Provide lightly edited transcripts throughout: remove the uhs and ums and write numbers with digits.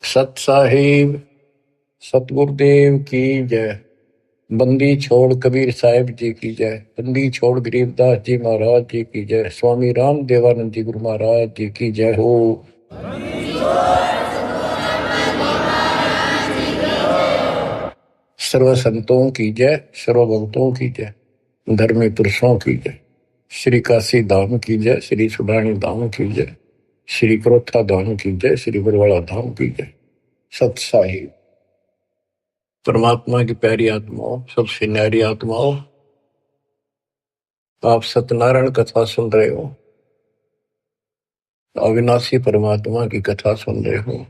सत साहिब सतगुरुदेव की जय। बंदी छोड़ कबीर साहिब जी की जय। बंदी छोड़ गरीबदास जी महाराज जी की जय। स्वामी राम देवानंद जी गुरु महाराज जी की जय हो। सर्व संतों की जय, सर्व भक्तों की जय, धर्मी पुरुषों की जय। श्री काशी धाम की जय, श्री सुडानी धाम की जय, श्री क्रोथा धाम की जय, श्री बरवाड़ा धाम की जय। सत साहिब परमात्मा की प्यारी आत्माओं, सबसे न्यारी आत्माओं, आप सत्यनारायण कथा सुन रहे हो, अविनाशी परमात्मा की कथा सुन रहे हो।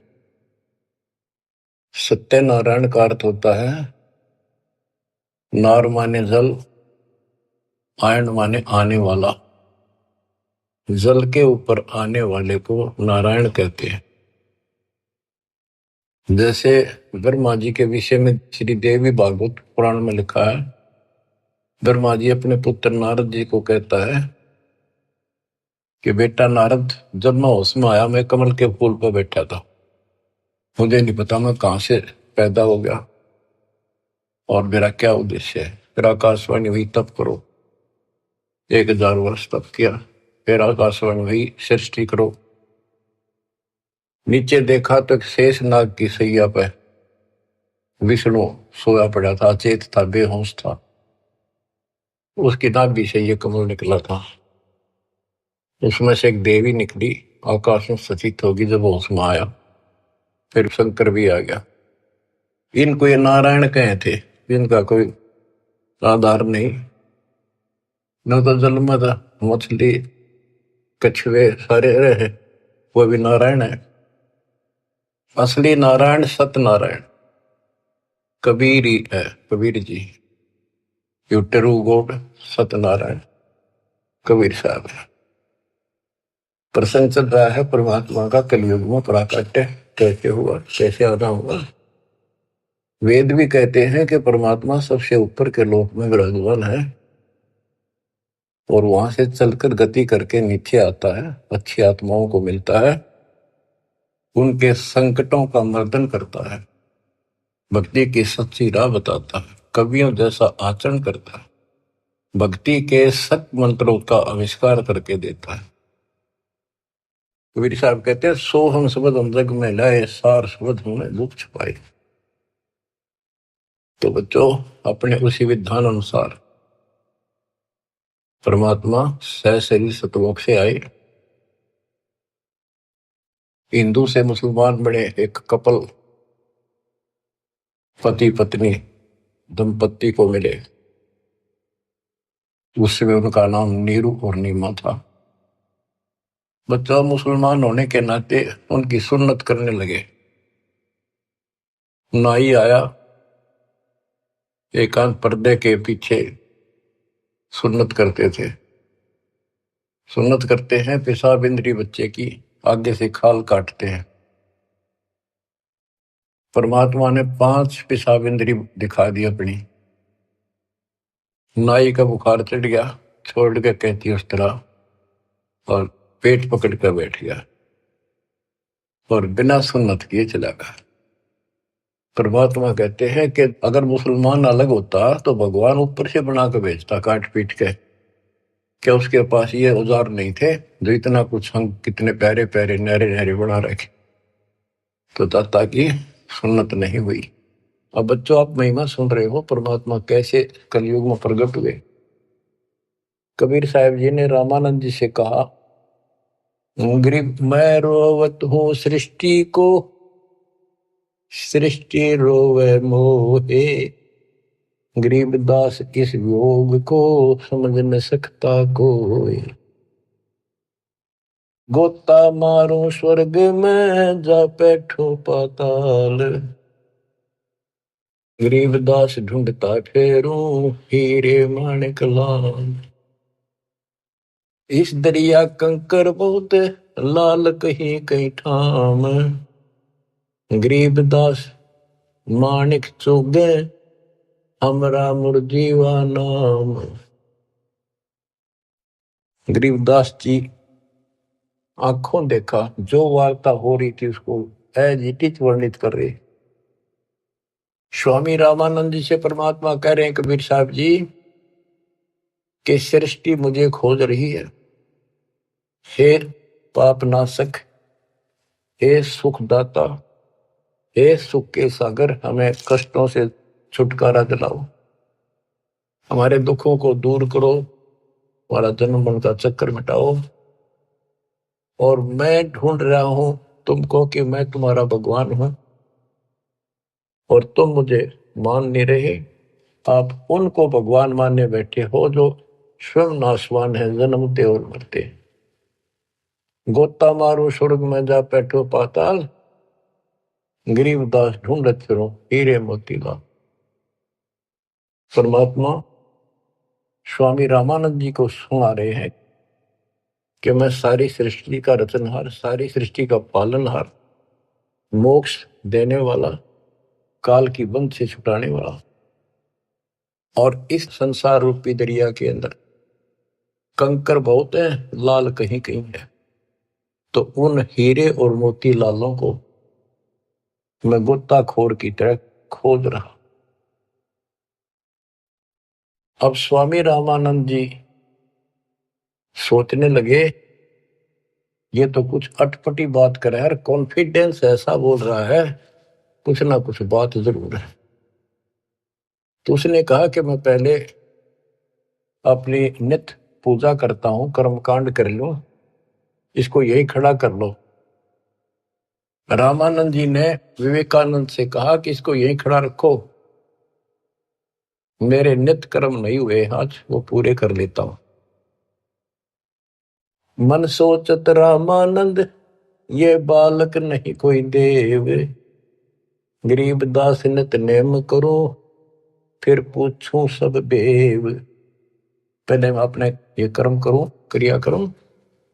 सत्यनारायण का अर्थ होता है नार माने जल, आयन माने आने वाला। जल के ऊपर आने वाले को नारायण कहते हैं। जैसे ब्रह्मा जी के विषय में श्री देवी भागवत पुराण में लिखा है, ब्रह्मा जी अपने पुत्र नारद जी को कहता है कि बेटा नारद, जब मैं होश में आया मैं कमल के फूल पर बैठा था, मुझे नहीं पता मैं कहां से पैदा हो गया और मेरा क्या उद्देश्य है। फिर आकाशवाणी हुई तप करो, 1000 वर्ष तप किया। फिर आकाशवाणी हुई सृष्टि करो। नीचे देखा तो एक शेष नाग की सैया पे विष्णु सोया पड़ा था, अचेत था, बेहोश था। उसकी नाभि से ये कमल निकला था। उसमें से एक देवी निकली, आकाश में सचित होगी जब होश में आया। फिर शंकर भी आ गया। इनको ये नारायण कहे थे, इनका कोई आधार नहीं। न तो जल में था, मछली कछुए सारे रहे, वो भी नारायण है। असली नारायण सत्यनारायण कबीर ही है, Kabir ji. You true God Satyanarayan Kabir Sahab है। प्रसंग चल रहा है परमात्मा का कलयुग में प्राकट्य कैसे हुआ, कैसे आना हुआ। वेद भी कहते हैं कि परमात्मा सबसे ऊपर के लोक में विराजमान है और वहां से चलकर गति करके नीचे आता है, अच्छी आत्माओं को मिलता है, उनके संकटों का मर्दन करता है, भक्ति की सच्ची राह बताता है, कवियों जैसा आचरण करता है, भक्ति के सत मंत्रों का आविष्कार करके देता है। कबीर साहब कहते हैं, सो हम शब्द हम जग में लाए, सार शब्द हमने दुख छुपाए। तो बच्चों, अपने उसी विधान अनुसार परमात्मा सहशरीर सतलोक से आए, हिंदू से मुसलमान बने, एक कपल पति पत्नी दंपत्ति को मिले। उसमें उनका नाम नीरू और नीमा था। बच्चा मुसलमान होने के नाते उनकी सुन्नत करने लगे। नाई आया, एकांत पर्दे के पीछे सुन्नत करते थे। सुन्नत करते हैं, पेशाब इंद्री बच्चे की आगे से खाल काटते हैं। परमात्मा ने 5 पेशाब इंद्री दिखा दी अपनी। नाई का बुखार चढ़ गया, छोड़ के कहती उस तरह, और पेट पकड़ कर बैठ गया और बिना सुन्नत किए चला गया। परमात्मा कहते हैं कि अगर मुसलमान अलग होता तो भगवान ऊपर से बना के भेजता काट पीट के। क्या उसके पास ये औजार नहीं थे जो इतना कुछ हम कितने प्यारे प्यारे नहरे नहरे बना रखे। तो दाता की सुन्नत नहीं हुई। अब बच्चों, आप महिमा सुन रहे हो परमात्मा कैसे कलयुग में प्रकट हुए। कबीर साहब जी ने रामानंद जी से कहा, गरीब मैं रोवत हूँ सृष्टि को, सृष्टि रोवे मोहे, गरीबदास इस योग को समझ न सकता कोई। गोता मारो स्वर्ग में जा बैठो पाताल, गरीबदास ढूंढता फेरूं हीरे माणिक लाल। इस दरिया कंकर बहुत लाल कहीं कहीं ठाम, गरीबदास माणिक चुगे हमरा मुरजीवा नाम। गरीबदास जी आंखों देखा, जो वार्ता हो रही थी उसको एज इट इज वर्णित कर रहे। स्वामी रामानंद जी से परमात्मा कह रहे हैं कबीर साहब जी कि सृष्टि मुझे खोज रही है। हे पाप नाशक, हे सुखदाता, हे सुख के सागर, हमें कष्टों से छुटकारा दिलाओ, हमारे दुखों को दूर करो, हमारा जन्म मरण का चक्कर मिटाओ। और मैं ढूंढ रहा हूं तुमको कि मैं तुम्हारा भगवान हूं और तुम मुझे मान नहीं रहे। आप उनको भगवान मानने बैठे हो जो स्वयं नाशवान है, जन्मते और मरते। गोता मारो स्वर्ग में जा बैठो पाताल, गरीबदास ढूंढत फिरो हीरे मोतीलाल। परमात्मा स्वामी रामानंद जी को सुना रहे हैं कि मैं सारी सृष्टि का रचनहार, सारी सृष्टि का पालनहार, मोक्ष देने वाला, काल की बंध से छुटाने वाला, और इस संसार रूपी दरिया के अंदर कंकर बहुत है, लाल कहीं कहीं है। तो उन हीरे और मोती लालों को मैं गोताखोर की तरह खोज रहा। अब स्वामी रामानंद जी सोचने लगे ये तो कुछ अटपटी बात कर रहा है, कॉन्फिडेंस ऐसा बोल रहा है, कुछ ना कुछ बात जरूर है। तो उसने कहा कि मैं पहले अपनी नित्य पूजा करता हूं, कर्मकांड कर लो, इसको यही खड़ा कर लो। रामानंद जी ने विवेकानंद से कहा कि इसको यही खड़ा रखो, मेरे नित्य कर्म नहीं हुए आज, वो पूरे कर लेता हूं। मन सोचत रामानंद ये बालक नहीं कोई देव, गरीब दास नित नेम करो, फिर पूछूं सब बेव। पहले मैं अपने ये कर्म करूं, क्रिया करूं,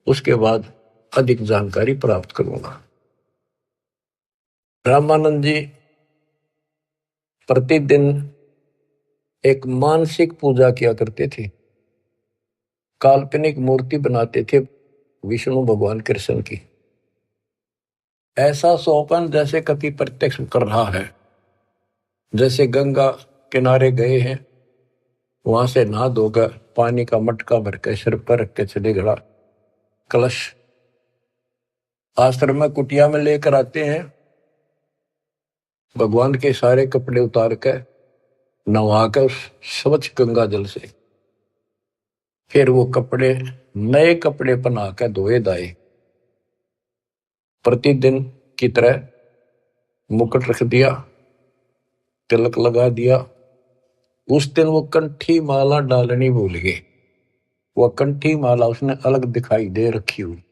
उसके बाद अधिक जानकारी प्राप्त करूंगा। रामानंद जी प्रतिदिन एक मानसिक पूजा किया करते थे, काल्पनिक मूर्ति बनाते थे विष्णु भगवान कृष्ण की। ऐसा सोपन जैसे कभी प्रत्यक्ष कर रहा है, जैसे गंगा किनारे गए हैं, वहां से नहा धोकर पानी का मटका भर के सिर पर रख के चले गड़ा, कलश आश्रम में कुटिया में लेकर आते हैं, भगवान के सारे कपड़े उतार कर नहा कर उस स्वच्छ गंगा जल से फिर वो कपड़े, नए कपड़े पहना कर धोए दाए, प्रतिदिन की तरह मुकुट रख दिया, तिलक लगा दिया। उस दिन वो कंठी माला डालनी भूल गए, वह कंठी माला उसने अलग दिखाई दे रखी हुई।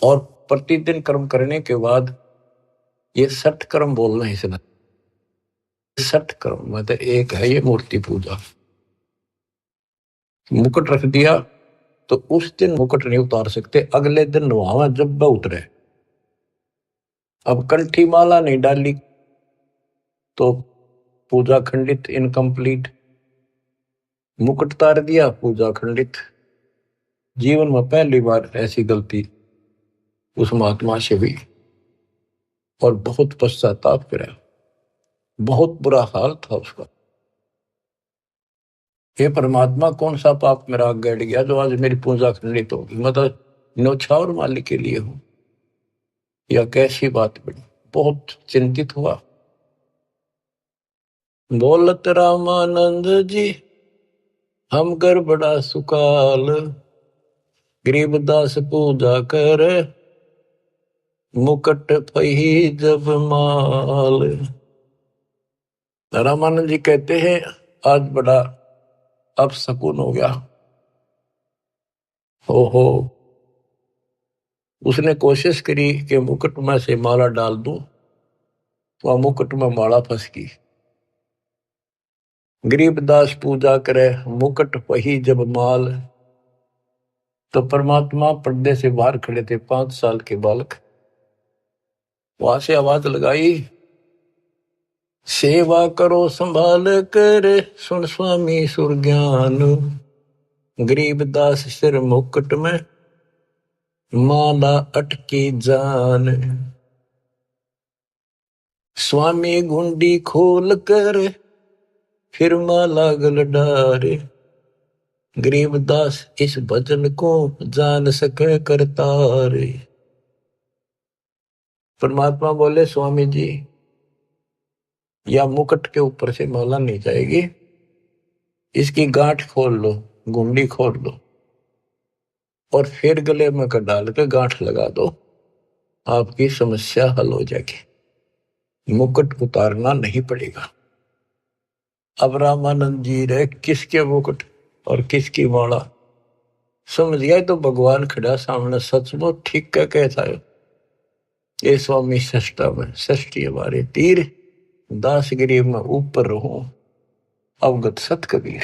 और प्रतिदिन कर्म करने के बाद ये 60 कर्म बोलना है इसने, 60 कर्म मतलब एक है ये मूर्ति पूजा। मुकुट रख दिया तो उस दिन मुकुट नहीं उतार सकते, अगले दिन वहां जब वह उतरे। अब कंठी माला नहीं डाली तो पूजा खंडित, इनकम्प्लीट। मुकुट उतार दिया, पूजा खंडित। जीवन में पहली बार ऐसी गलती उस महात्मा से हुई और बहुत पश्चाताप करा, बहुत बुरा हाल था उसका। हे परमात्मा, कौन सा पाप मेरा आग गड़ गया जो आज मेरी पूजा खंडित होगी, मतलब न्यौछावर मालिक के लिए हो, या कैसी बात बनी। बहुत चिंतित हुआ। बोलत रामानंद जी हम कर बड़ा सुकाल, गरीबदास पूजा कर मुकट फही जब माल। रामानंद जी कहते हैं आज बड़ा अपशकुन हो गया। ओहो, उसने कोशिश करी कि मुकुट में से माला डाल दूं, तो मुकुट में माला फंस गई। गरीबदास पूजा करे मुकुट वही जब माल। तो परमात्मा पर्दे से बाहर खड़े थे, 5 साल के बालक। वहां से आवाज लगाई, सेवा करो संभाल कर सुन स्वामी सुरज्ञान, गरीबदास सिर मुकुट में माला अटकी जान, स्वामी गुंडी खोल कर फिर माला गल डारे, गरीबदास इस भजन को जान सके करतारे। परमात्मा बोले स्वामी जी या मुकुट के ऊपर से माला नहीं जाएगी, इसकी गांठ खोल लो, गुंडी खोल लो और फिर गले में कर डाल के गांठ लगा दो, आपकी समस्या हल हो जाएगी, मुकुट उतारना नहीं पड़ेगा। अब रामानंद जी रहे किसके मुकुट और किसकी माला समझ गया तो भगवान खड़ा सामने, सचमुच ठीक का कहता है ये स्वामी सष्टा में षष्ठी हमारे तीर, दास गरीब में ऊपर रहूं अवगत सत कबीर।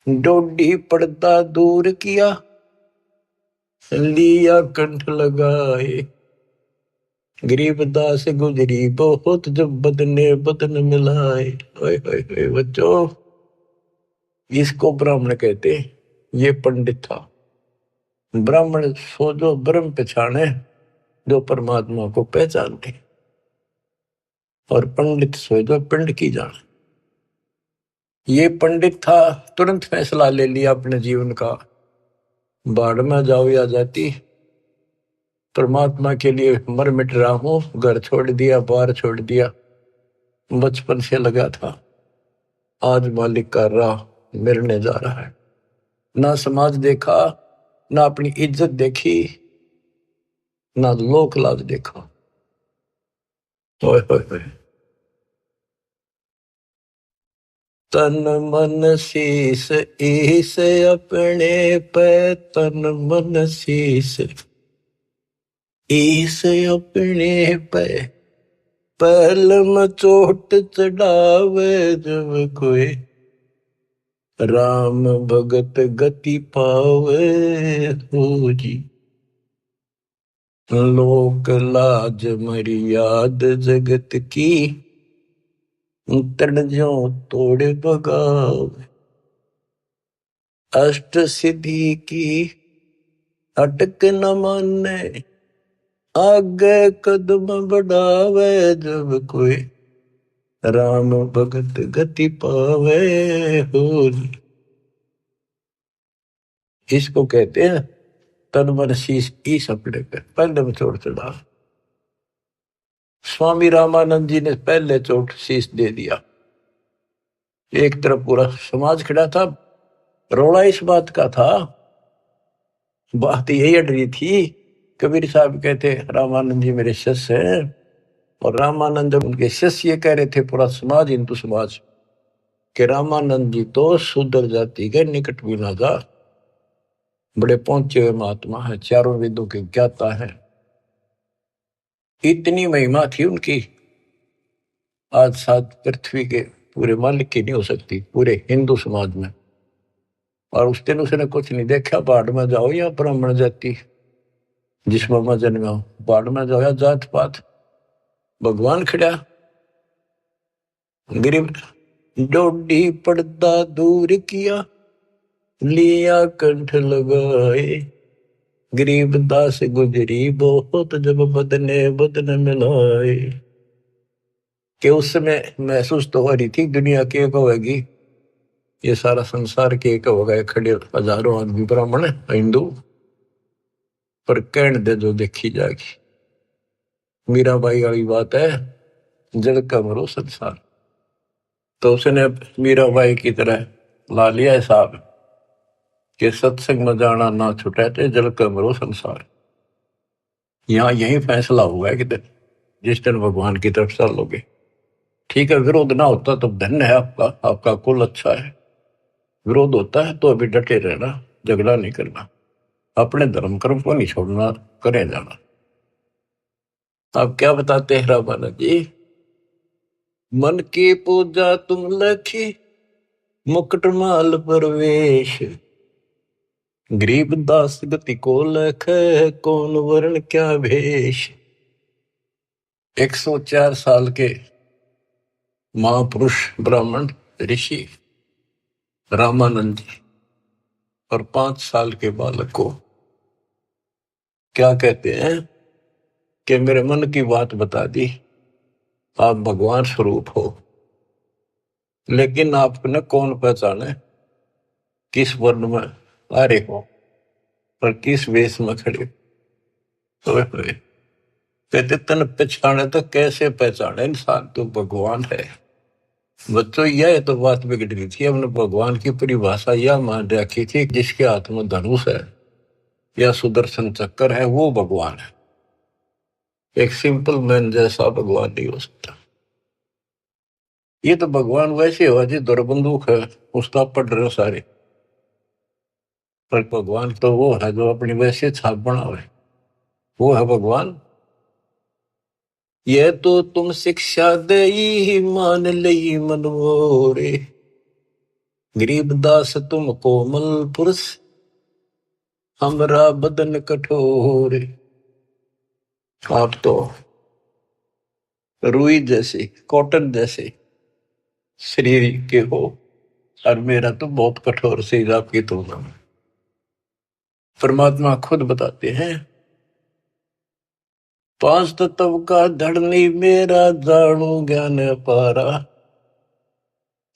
डोडी पर्दा दूर किया लिया कंठ लगाए, गरीबदास गुजरी बहुत जब बदने बदन मिलाए। ओए ओए ओए बच्चों, इसको ब्राह्मण कहते, ये पंडित था। ब्राह्मण सो जो ब्रह्म पहचाने, जो परमात्मा को पहचानते, और पंडित सो जो पिंड की जाने। ये पंडित था, तुरंत फैसला ले लिया अपने जीवन का, बाढ़ में जाओ या जाती, परमात्मा के लिए मर मिट रहा हूं, घर छोड़ दिया, बार छोड़ दिया, बचपन से लगा था, आज मालिक का राह मिलने जा रहा है। ना समाज देखा, ना अपनी इज्जत देखी, ना लोक लाज देखा। ओए ओए ओए, तन मन शीस ईस अपने पे, तन मन शीस ईस अपने पे, पहल में चोट चढ़ावे जब कोई, राम भगत गति पावे हो जी। लोक लाज मर्याद जगत की, तन जो तोड़े बगावे, अष्ट सिद्धि की अटक न माने, आगे कदम बढ़ावे जब कोई, राम भगत गति पावे हो। इसको कहते हैं तन मन शीश ईस अपने पे, पहले में चोट चढ़ा। स्वामी रामानंद जी ने पहले चोट शीश दे दिया। एक तरफ पूरा समाज खड़ा था, रोड़ा इस बात का था, बात यही अड़ रही थी। कबीर साहब कहते रामानंद जी मेरे शिष्य हैं, और रामानंद उनके शिष्य ये कह रहे थे, पूरा समाज हिंदू समाज, कि रामानंद जी तो शूद्र जाति के निकट भी ना जा, बड़े पहुंचे हुए महात्मा है, चारों वेदों के ज्ञाता है। इतनी महिमा थी उनकी, आज साथ पृथ्वी के पूरे मालिक की नहीं हो सकती, पूरे हिंदू समाज में। और उस दिन उसने कुछ नहीं देखा, बाढ़ में जाओ या ब्राह्मण जाति, जिसमें मैं जन्मा हूं, बाढ़ में जाओ या जात पात, भगवान खड़ा। गरीब डोडी पर्दा दूर किया लिया कंठ लगाए, गरीब दास गुजरी बहुत जब बदने बदन मिलाए। कि उस समय महसूस तो हो रही थी दुनिया के होगी, ये सारा संसार के एक होगा, खड़े हजारों आदमी ब्राह्मण हिंदू, पर कहने दे जो देखी जाएगी। मीराबाई वाली बात है, जल का मरो संसार। तो उसने मीराबाई की तरह ला लिया हिसाब कि सत्संग में जाना ना छुटे थे, जल का मरो संसार। यहाँ यही फैसला हुआ है कि जिस दिन भगवान की तरफ चलोगे, ठीक है, विरोध ना होता तो धन्य है आपका, आपका कुल अच्छा है। विरोध होता है तो अभी डटे रहना, झगड़ा नहीं करना, अपने धर्म कर्म को नहीं छोड़ना, करे जाना। आप क्या बताते हैं रामानंद जी, मन की पूजा तुम लखी मुकुट माल परवेश, गरीब दास गति को लख कौन वर्ण क्या भेष। 104 साल के महापुरुष ब्राह्मण ऋषि रामानंद जी और 5 साल के बालक को क्या कहते हैं कि मेरे मन की बात बता दी, आप भगवान स्वरूप हो, लेकिन आपको न कौन पहचाने, किस वर्ण में आ रहे हो और किस वेश में खड़े हुए हुए। कहते तन पहचाने तो कैसे पहचाने इंसान, तो भगवान है। बच्चों यह तो बात बिगड़ गई थी, हमने भगवान की परिभाषा यह मान रखी थी, जिसके हाथ में धनुष है या सुदर्शन चक्कर है वो भगवान है। एक सिंपल मैन जैसा भगवान नहीं हो सकता। ये तो भगवान वैसे हो जी, दौर बंदूक है उसका पढ़ रहे हो सारे, पर भगवान तो वो है जो अपनी वैसे छाप बनावे, वो है भगवान। ये तो तुम शिक्षा दे ही मान लई मनोरे, गरीबदास तुम कोमल पुरुष, हमरा बदन कठोर। आप तो रुई जैसे, कॉटन जैसे शरीर के हो, और मेरा तो बहुत कठोर शरीर आपकी तुलना में। परमात्मा खुद बताते हैं, पांच तत्व का धड़नी मेरा, जाणू ज्ञान पारा,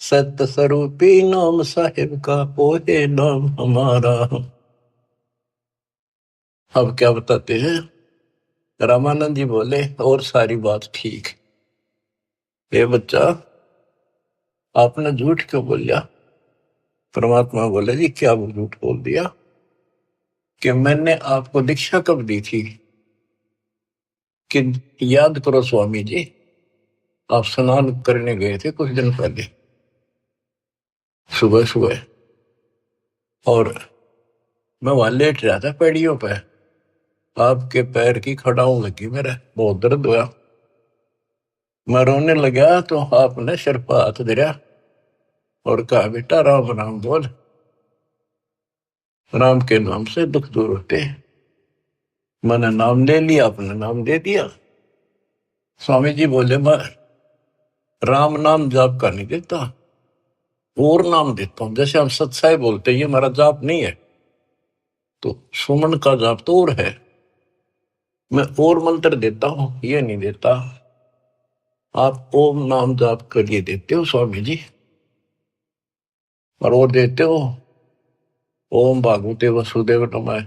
सत्य स्वरूपी नाम साहिब का, ओहे नाम हमारा। अब क्या बताते हैं, रामानंद जी बोले और सारी बात ठीक, ये बच्चा आपने झूठ क्यों बोलिया। परमात्मा बोले जी क्या वो झूठ बोल दिया, कि मैंने आपको दीक्षा कब दी थी, कि याद करो स्वामी जी, आप स्नान करने गए थे कुछ दिन पहले सुबह सुबह, और मैं वहां लेट रहा था पैड़ियों पे, आपके पैर की खड़ाऊ लगी, मेरा बहुत दर्द हुआ, मैं रोने लगा तो आपने सिर पर हाथ धरा और कहा बेटा राम राम बोल, राम के नाम से दुख दूर होते हैं। मैंने नाम ले लिया, आपने नाम दे दिया। स्वामी जी बोले मैं राम नाम जाप का नहीं देता, और नाम देता हूं, जैसे हम सत्साई बोलते हैं, ये हमारा जाप नहीं है, तो सुमन का जाप तो और है, मैं और मंत्र देता हूं, ये नहीं देता। आप ओम नाम जाप कर लिए देते हो स्वामी जी, और वो देते हो ओम भागवते वसुदेव नमः।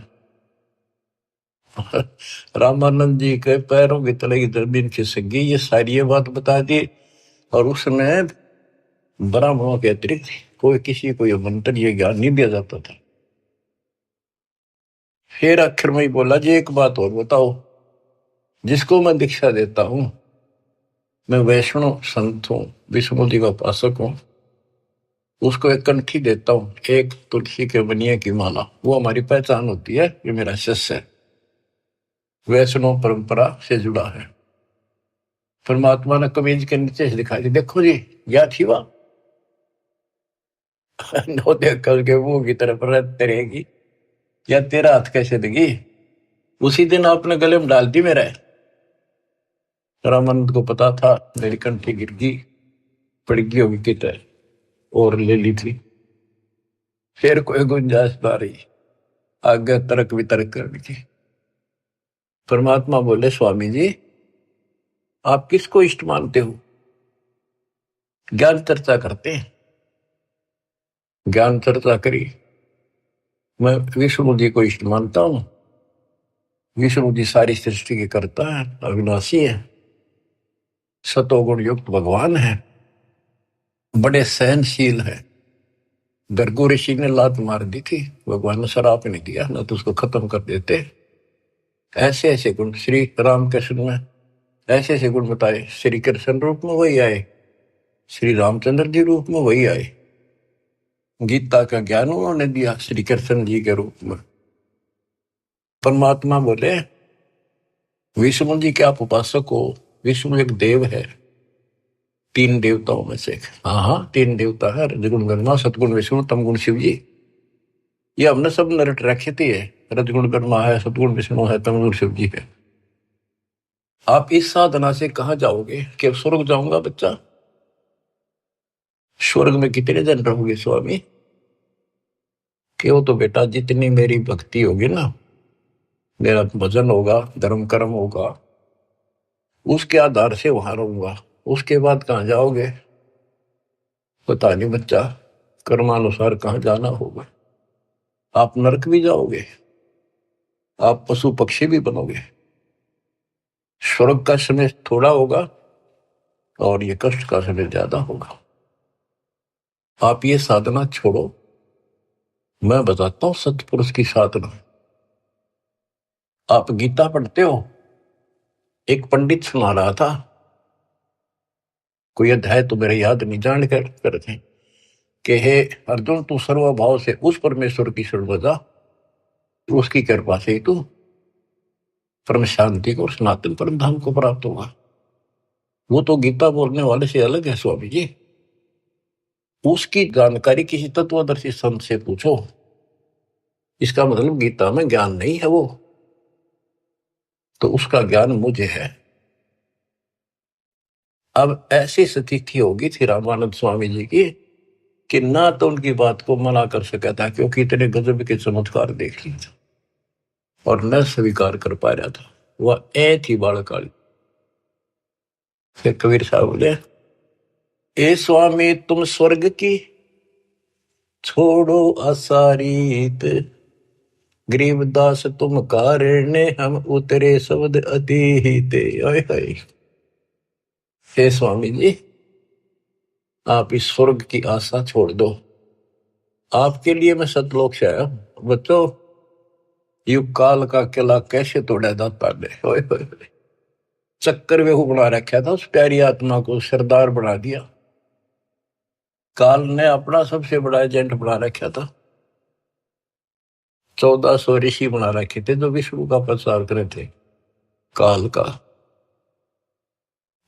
रामानंद जी के पैरों की तले की जमीन खिसक गई, ये सारी ये बात बता दी। और उसमें ब्राह्मणों के अतिरिक्त कोई किसी को ये मंत्र ये ज्ञान नहीं दिया जाता था। फिर आखिर में ही बोला जी एक बात और बताओ, जिसको मैं दीक्षा देता हूं, मैं वैष्णव संत हूं, विष्णु जी का उपासक हूं, उसको एक कंठी देता हूं, एक तुलसी के बनिए की माला, वो हमारी पहचान होती है, ये मेरा शिष्य है, वैष्णव परंपरा से जुड़ा है। परमात्मा ने कमीज के नीचे से दिखाई दी, देखो जी क्या थी वह, नो देख करके मुंह की तरफ रहते रहेगी, या तेरा हाथ कैसे देगी। उसी दिन आपने गले में डाल दी मेरा। रामानंद को पता था मेरी कंठी गिर गई, पड़ गई होगी कितने, और ले ली थी। फिर कोई गुंजाइश ना रही आगे तर्क वितर्क करने की। परमात्मा बोले स्वामी जी आप किसको इष्ट मानते हो। ज्ञान चर्चा करते हैं, ज्ञान चर्चा करी, मैं विष्णु जी को इष्ट मानता हूं। विष्णु जी सारी सृष्टि के कर्ता है, अविनाशी है, सतोगुण युक्त भगवान है, बड़े सहनशील है। गर्गो ऋषि ने लात मार दी थी, भगवान ने शराप नहीं दिया, ना तो उसको खत्म कर देते। ऐसे ऐसे गुण श्री रामकृष्ण में, ऐसे ऐसे गुण बताए। श्री कृष्ण रूप में वही आए, श्री रामचंद्र जी रूप में वही आए, गीता का ज्ञान उन्होंने दिया श्री कृष्ण जी के रूप में। परमात्मा बोले विष्णु जी के आप उपासक हो, विष्णु एक देव है, तीन देवताओं में से। हाँ हाँ तीन देवता है, रजगुण ब्रह्मा, सतगुण विष्णु, तमगुण शिव जी। ये हमने सब नरट रखी थी है, रजगुण ब्रह्मा है, सतगुण विष्णु है, तमगुण शिव जी है। आप इस साधना से कहां जाओगे, कि स्वर्ग जाऊंगा बच्चा। स्वर्ग में कितने दिन रहोगे स्वामी, कि वो तो बेटा जितनी मेरी भक्ति होगी ना, मेरा भजन होगा, धर्म कर्म होगा, उसके आधार से वहां रहूंगा। उसके बाद कहाँ जाओगे पता नहीं बच्चा, कर्मानुसार कहाँ जाना होगा। आप नरक भी जाओगे, आप पशु पक्षी भी बनोगे। स्वर्ग का समय थोड़ा होगा और ये कष्ट का समय ज्यादा होगा। आप ये साधना छोड़ो, मैं बताता हूं सतपुरुष की साधना। आप गीता पढ़ते हो, एक पंडित सुना रहा था, कोई अध्याय तो मेरे याद नहीं, जान कर करते कि हे अर्जुन, तू सर्वभाव से उस परमेश्वर की शरण बजा, उसकी कृपा से तू परम शांति को, सनातन परम धाम को प्राप्त होगा। वो तो गीता बोलने वाले से अलग है स्वामी जी। उसकी जानकारी किसी तत्वदर्शी संत से पूछो। इसका मतलब गीता में ज्ञान नहीं है वो, तो उसका ज्ञान मुझे है। अब ऐसी स्थिति होगी थी रामानंद स्वामी जी की कि ना तो उनकी बात को मना कर सका था, क्योंकि इतने गजब के चमत्कार देख लिए थे, और न स्वीकार कर पा रहा था। वह ए थी बालकाली। फिर कबीर साहब बोले, ए स्वामी तुम स्वर्ग की छोड़ो असारीत, गरीबदास तुम कारण हम उतरे शब्द अतीत। हे स्वामी जी, आप इस स्वर्ग की आशा छोड़ दो। आपके लिए मैं सतलोक से आया हूं। बच्चों, युग काल का किला कैसे तोड़ा जाता है। चक्कर वेहू बना रखा था उस प्यारी आत्मा को, सरदार बना दिया। काल ने अपना सबसे बड़ा एजेंट बना रखा था। 1400 ऋषि बना रखे थे जो विष्णु का प्रचार करे थे, काल का।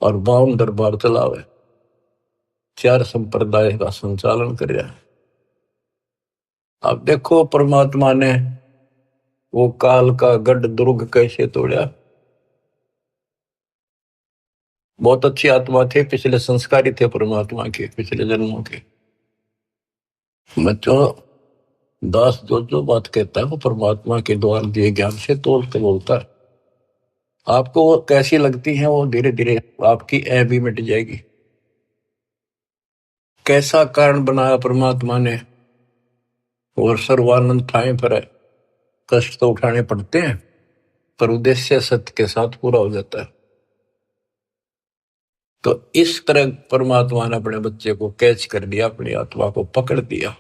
और 52 दरबार चलावे, 4 संप्रदाय का संचालन कर रहा है। अब देखो परमात्मा ने वो काल का गढ़ दुर्ग कैसे तोड़ा। बहुत अच्छी आत्मा थे, पिछले संस्कारी थे परमात्मा के, पिछले जन्मों के। बच्चों, दास जो जो बात कहता है वो परमात्मा के द्वारा दिए ज्ञान से तोल के बोलता है। आपको वो कैसी लगती है, वो धीरे धीरे आपकी ऐ भी मिट जाएगी। कैसा कारण बनाया परमात्मा ने, और सर्वानंद ठाए पर है। कष्ट तो उठाने पड़ते हैं, पर उद्देश्य सत्य के साथ पूरा हो जाता है। तो इस तरह परमात्मा ने अपने बच्चे को कैच कर लिया, अपनी आत्मा को पकड़ दिया।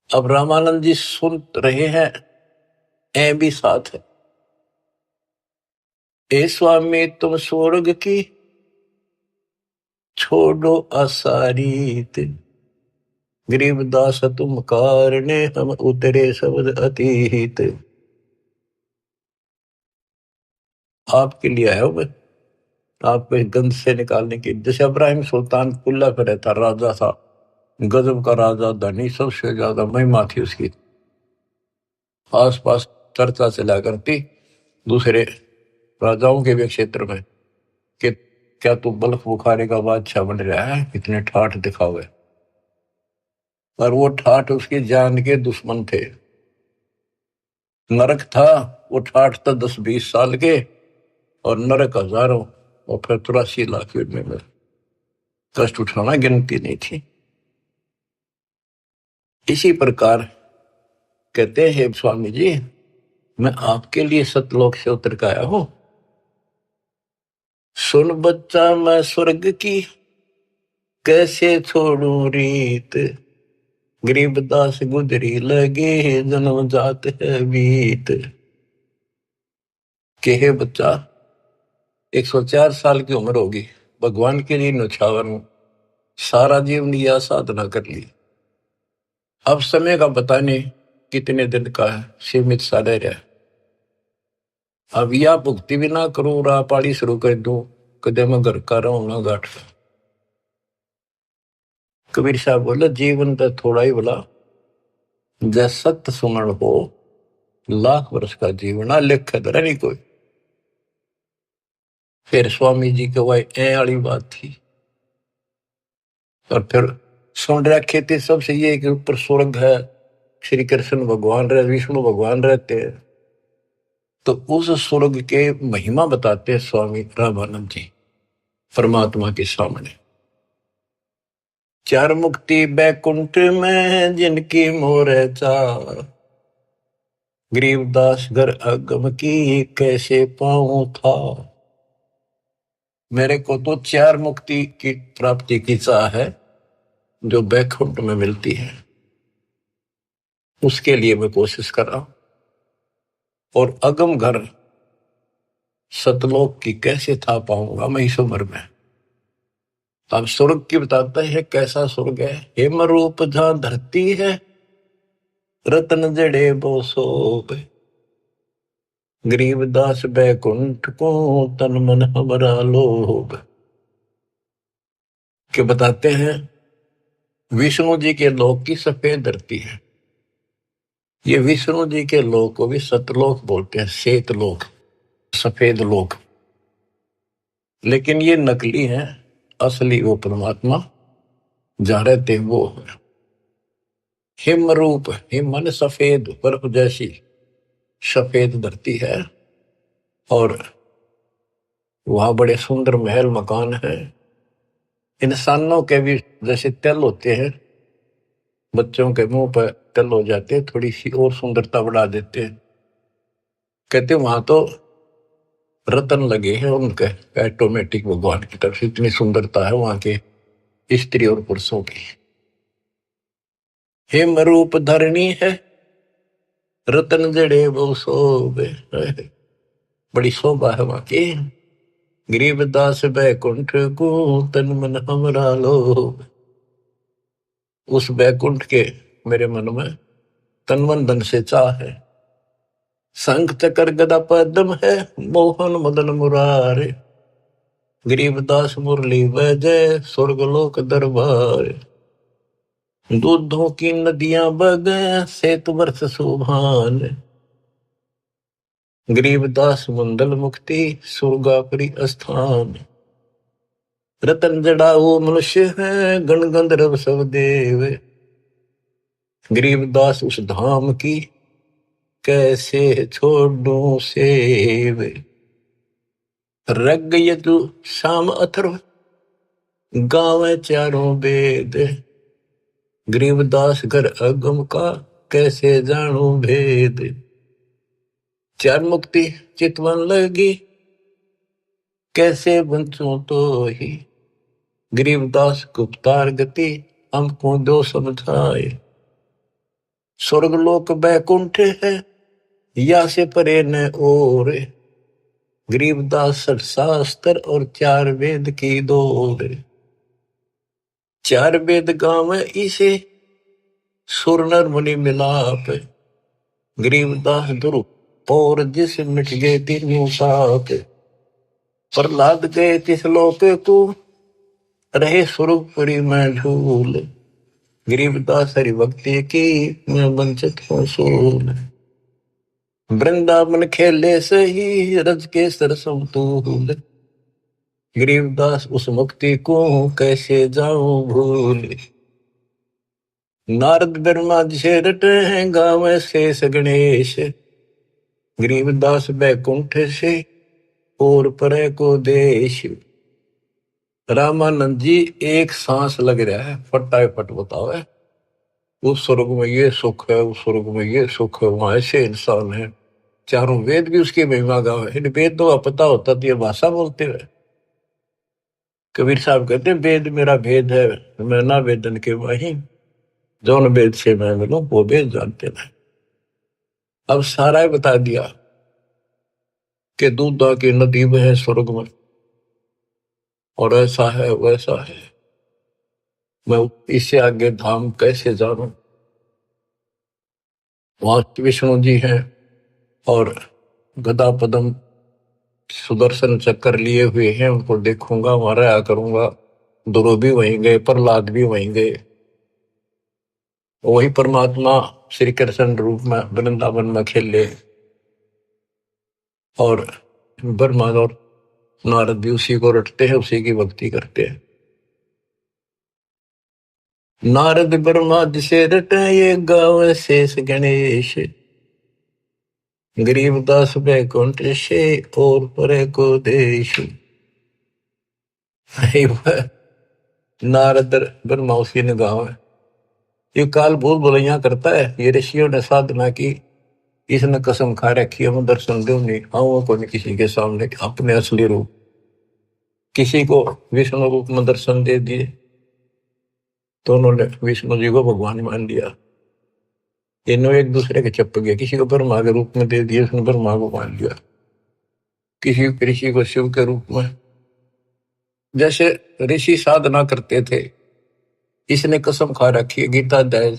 अब रामानंद जी सुन रहे हैं, ऐ भी साथ है। ए स्वामी तुम स्वर्ग की छोड़ो असारीत, गरीबदास तुम कारणे हम उतरे शब्द अतीत। आपके लिए आया मैं, आपको इस गंध से निकालने की। जैसे इब्राहिम सुल्तान कुल्ला पे रहता, राजा था, गजब का राजा, धनी, सबसे ज्यादा महिमा थी उसकी। आस पास चर्चा चला करती दूसरे राजाओं के भी क्षेत्र में कि क्या तू बल्ख बुखारे का बादशाह बन रहा है, इतने ठाठ दिखावे। और वो ठाठ उसकी जान के दुश्मन थे। नरक था, वो ठाठ था 10-20 साल के, और नरक हजारों, और फिर 83 लाख में कष्ट उठाना गिनती नहीं थी। इसी प्रकार कहते हैं स्वामी जी, मैं आपके लिए सतलोक से उतर के आया हूं। सुन बच्चा मैं स्वर्ग की कैसे छोड़ू रीत, गरीबदास गुजरी लगे जन्म जात है बीत। के हे बच्चा, 104 साल की उम्र होगी, भगवान के लिए न्यौछावर हूं, सारा जीवन यह साधना कर ली। अब समय का पता नहीं कितने दिन का है, सीमित सा रह रहा है। अब या भुक्ति भी ना करूं, राह पाड़ी शुरू कर दूं, कदे मैं घर का रहूं ना घाट का। कबीर साहब बोले, जीवन तो थोड़ा ही बोला, जै सत्य सुमन हो, लाख वर्ष का जीवन आ लेख धरा नहीं कोई। फिर स्वामी जी के वही ए वाली बात थी। और फिर सुन रखे थे सबसे ये कि ऊपर स्वर्ग है, श्री कृष्ण भगवान रहे, विष्णु भगवान रहते हैं। तो उस स्वर्ग के महिमा बताते हैं स्वामी रामानंद जी परमात्मा के सामने। चार मुक्ति बैकुंठ में जिनकी मोर चार, गरीबदास घर अगम की कैसे पाऊं था। मेरे को तो चार मुक्ति की प्राप्ति की चाह है जो बैकुंठ में मिलती है, उसके लिए मैं कोशिश कर रहा हूं। और अगम घर सतलोक की कैसे था पाऊंगा मैं इस उम्र में। अब स्वर्ग की बताता है कैसा स्वर्ग है। हेम रूप जहां धरती है, रतन जड़े बो सोब, गरीबदास बैकुंठ को तन मन हमारा लोभ। के बताते हैं विष्णु जी के लोक की सफेद धरती है। ये विष्णु जी के लोक को भी सतलोक बोलते हैं, श्वेत लोक, सफेद लोक। लेकिन ये नकली है, असली वो परमात्मा जहां रहते वो है। हिम रूप, हिम मन सफेद, बर्फ जैसी सफेद धरती है। और वहां बड़े सुंदर महल मकान है। इंसानों के भी जैसे तिल होते हैं, बच्चों के मुंह पर तिल हो जाते हैं, थोड़ी सी और सुंदरता बढ़ा देते हैं। कहते वहां तो रतन लगे हैं उनके ऑटोमेटिक, भगवान की तरफ से इतनी सुंदरता है वहां के स्त्री और पुरुषों की। हिम रूप धरणी है, रतन जड़े वो शोभे, बड़ी शोभा है वहां की। गरीबदास बैकुंठ को तन मन हमरा लोभ। उस बैकुंठ के मेरे मन में तन मन धन से चाह है। शंख चक्र गदा पद्म है, मोहन मदन मुरारे, गरीबदास मुरली वजय स्वर्गलोक दरबार। दूधों की नदियां बगे सेतु वर्ष सुभान, गरीबदास मंडल मुक्ति सुरगापुरी स्थान। रतन जड़ाऊ मनुष्य है, गण गंधर्व सब देव, गरीबदास उस धाम की कैसे छोड़ूं सेव। रग यजु शाम अथर्व गावे चारों वेद, गरीबदास घर अगम का कैसे जानू भेद। चार मुक्ति चितवन लगी कैसे बंचूं तो ही, गरीबदास गुप्तार गति हमको दो समझाए। स्वर्गलोक बैकुंठ है या से परे न और, गरीबदास शास्त्र और चार वेद की दौड़। चार वेद गांव इसे सुर नर मुनि मिलाप, गरीबदास दुरु और जिस मिट गए तीनों साप। प्रहलाद गए तिस लोक को रहे सुरपुरी में झूल, गरीबदास हरि भक्ति की मैं वंचित हूँ सूल। वृंदावन खेले सही रज के सरसम तूल, गरीबदास उस मुक्ति को कैसे जाऊं भूल। नारद ब्रह्मा जी से रटे हैं गावे शेष गणेश, गरीबदास बैकुंठ से और परे को देश। रामानंद जी एक सांस लग रहा है, फटाफट बताओ है। उस स्वर्ग में ये सुख है, उस स्वर्ग में ये सुख है, वहां ऐसे इंसान है। चारों वेद भी उसकी महिमा गावे। इन वेद तो पता होता तो ये भाषा बोलते हुए। कबीर साहब कहते हैं वेद मेरा भेद है, मैं ना वेदन के वही, जौन वेद से मैं मिलूं वो वेद जानते हैं। अब सारा ही बता दिया कि दूधा की नदी में है स्वर्ग में, और ऐसा है वैसा है। मैं इससे आगे धाम कैसे जानूं। वहां विष्णु जी हैं और गदा पदम सुदर्शन चक्कर लिए हुए हैं, उनको देखूंगा, वहां रहा करूंगा। ध्रुव भी वहीं गए, प्रहलाद भी वहीं गए। वही परमात्मा श्री कृष्ण रूप में वृंदावन में खेले, और ब्रह्मा और नारद भी उसी को रटते हैं, उसी की भक्ति करते हैं। नारद ब्रह्मा जिसे रटे ये गावे शेष गणेश, गरीबदास बैकुंठ से और परे को देश। नारद ब्रह्मा उसकी निगाह है। ये काल भूल भुलैया करता है। ये ऋषियों ने साधना की, इसने कसम खा रखी है मैं दर्शन दूं नहीं, आऊँ को नहीं किसी के सामने अपने असली रूप। किसी को विष्णु रूप में दर्शन दे दिए तो उन्होंने विष्णु जी को भगवान मान लिया। इन्हों एक दूसरे के चप गए। किसी को ब्रह्मा के रूप में दे दिए, उसने ब्रह्मा को मान लिया। किसी ऋषि को शिव के रूप में। जैसे ऋषि साधना करते थे, इसने कसम खा रखी है। गीता अध्याय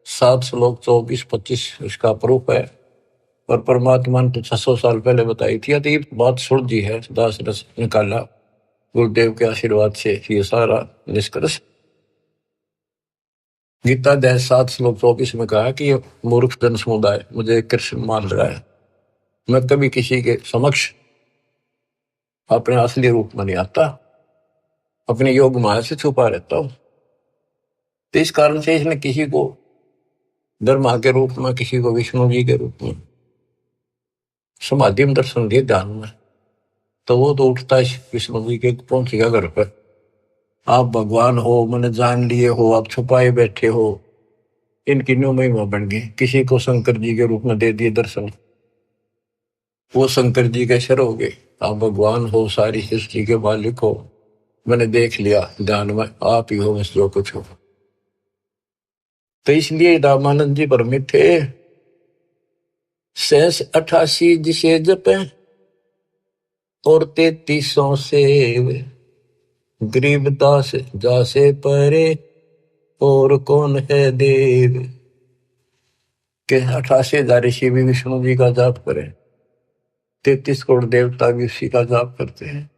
7 श्लोक 24-25 इसका प्रूफ है। और परमात्मा ने तो 600 साल पहले बताई थी। तो ये बात सुन जी है, दास रस निकाला गुरुदेव के आशीर्वाद से ये सारा निष्कर्ष। गीता अध्याय 7 श्लोक 24 में कहा कि ये मूर्ख जन समुदाय मुझे कृष्ण मान रहा है। मैं कभी किसी के समक्ष अपने असली रूप में नहीं आता, अपने योग माया से छुपा रहता हूं। तो इस कारण से इसने किसी को ब्रह्मा के रूप में, किसी को विष्णु जी के रूप में समाधि में दर्शन दिए ध्यान में। तो वो तो उठता है विष्णु जी के, पहुंचेगा घर पर। आप भगवान हो, मैंने जान लिए हो, आप छुपाए बैठे हो, इनकी न्यू महिमा बन गई। किसी को शंकर जी के रूप में दे दिए दर्शन, वो शंकर जी के शर हो गए। आप भगवान हो, सारी सृष्टि के मालिक हो, मैंने देख लिया ध्यान में, आप ही हो बस जो कुछ हो। तो इसलिए रामानंद जी भ्रमित थे। 88 जिसे जपे और 3300 से गरीबदास जासे परे और कौन है देव। के 88,000 ऋषि भी विष्णु जी का जाप करें, 33 करोड़ देवता भी उसी का जाप करते हैं।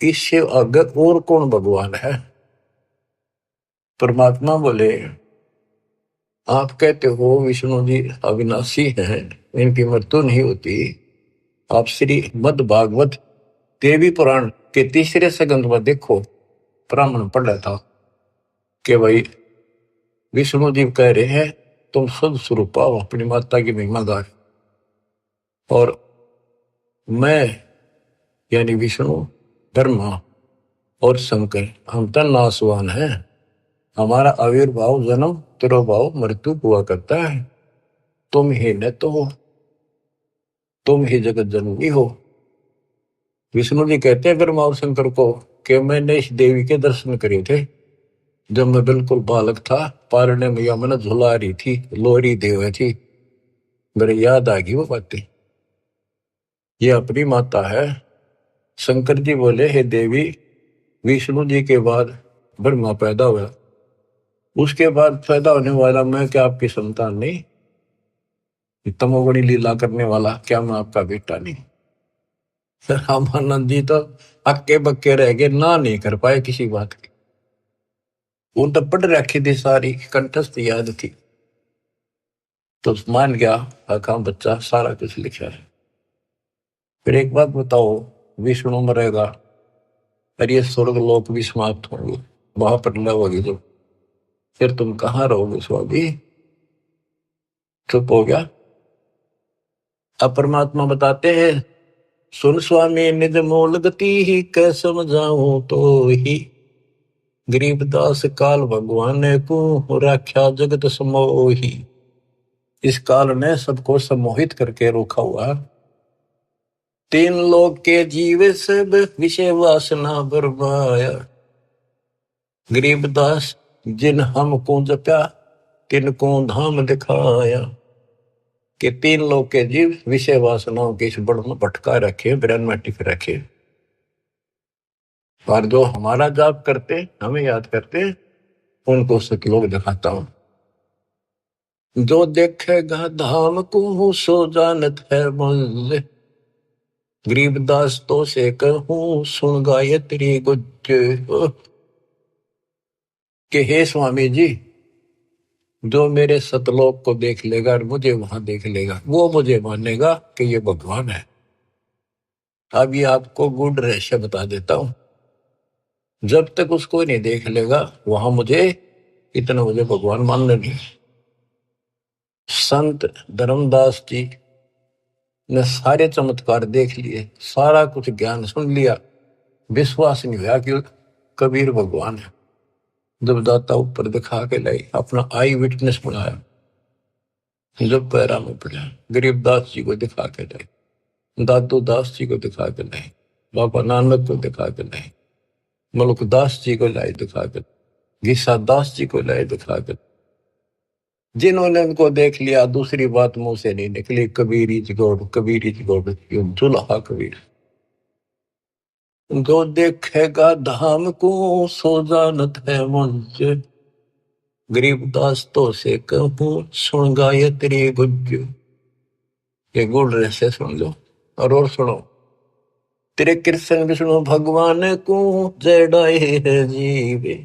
इससे अगर और कौन भगवान है। परमात्मा बोले आप कहते हो विष्णु जी अविनाशी हैं, इनकी मृत्यु नहीं होती। आप श्री मद भागवत देवी पुराण के 3 सेकंड में देखो, ब्राह्मण पढ़ रहा था कि भाई विष्णु जी कह रहे हैं तुम शुद्ध स्वरूप पाओ, अपनी माता की महिमा गाए। और मैं यानी विष्णु, ब्रह्मा और शंकर हम तो नासवान हैं। हमारा आविर्भाव, जन्म, तिरोभाव, मृत्यु हुआ करता है। तुम ही न तो हो, तुम ही जगत जननी हो। विष्णु जी कहते हैं ब्रह्मा और शंकर को कि मैंने इस देवी के दर्शन करे थे जब मैं बिल्कुल बालक था। पारने मैया मैंने झुला रही थी, लोहरी देव थी, मेरे याद आ गई वो बातें। ये अपनी माता है। शंकर जी बोले हे देवी, विष्णु जी के बाद ब्रह्मा पैदा हुआ, उसके बाद पैदा होने वाला मैं क्या आपकी संतान नहीं? तमोगुणी लीला करने वाला क्या मैं आपका बेटा नहीं? रामानंद जी तो अक्के बक्के रह गए, ना नहीं कर पाए किसी बात की। वो तो पढ़ रखी थी, सारी कंठस्थ याद थी। तो मान गया आका बच्चा सारा कुछ लिखा है। फिर एक बात बताओ, विष्णु मरेगा और ये स्वर्ग लोक भी समाप्त होंगे, महाप्रलय होगी जब, फिर तुम कहाँ रहोगे स्वामी? चुप हो गया। अब परमात्मा बताते हैं सुन स्वामी निज मूल गति ही कै समझाऊं तो ही, गरीबदास काल भगवान को राख्या जगत समोही। इस काल ने सबको सम्मोहित करके रोका हुआ। 3 लोक के जीव सब विषय वासना बरमाया, गरीबदास जिन हमको जप्या तिनको धाम दिखाया। कि 3 लोक के जीव विषय वासनाओं के इस बड़ में भटका रखे, ब्रह्म में टिक रखे। और जो हमारा जाप करते, हमें याद करते, उनको सतलोक दिखाता हूं। जो देखेगा धाम को सो जानत है मुझ, गरीबदास तो से कहूं सुन गायत्री गुज। कि हे स्वामी जी, जो मेरे सतलोक को देख लेगा और मुझे वहां देख लेगा, वो मुझे मानेगा कि ये भगवान है। अब ये आपको गुड रहस्य बता देता हूं। जब तक उसको नहीं देख लेगा वहां मुझे इतना मुझे भगवान मानने नहीं। संत धर्मदास जी ने सारे चमत्कार देख लिए, सारा कुछ ज्ञान सुन लिया, विश्वास नहीं हुआ कि कबीर भगवान है। जब दाता ऊपर दिखा के लाई, अपना आई विटनेस बनाया, जब पैरा में पड़ा, गरीबदास जी को दिखा के लाई, दादू दास जी को दिखा के लाई, बाबा नानक को दिखा के लाई, मलुकदास जी को लाई दिखा के, गीसा दास जी को लाई दिखा के, जिन्होंने उनको देख लिया दूसरी बात मुंह से नहीं निकली, Kabir is God, Kabir is God, जुल्हा कबीर। जो देखेगा धाम को सो जानत है मुझ, गरीबदास तो से कहूं सुन गायत्री गुज। ये गुड़ रहस्य सुन लो और सुनो। तेरे कृष्ण विष्णु भगवान को जड़ाए है जीवे,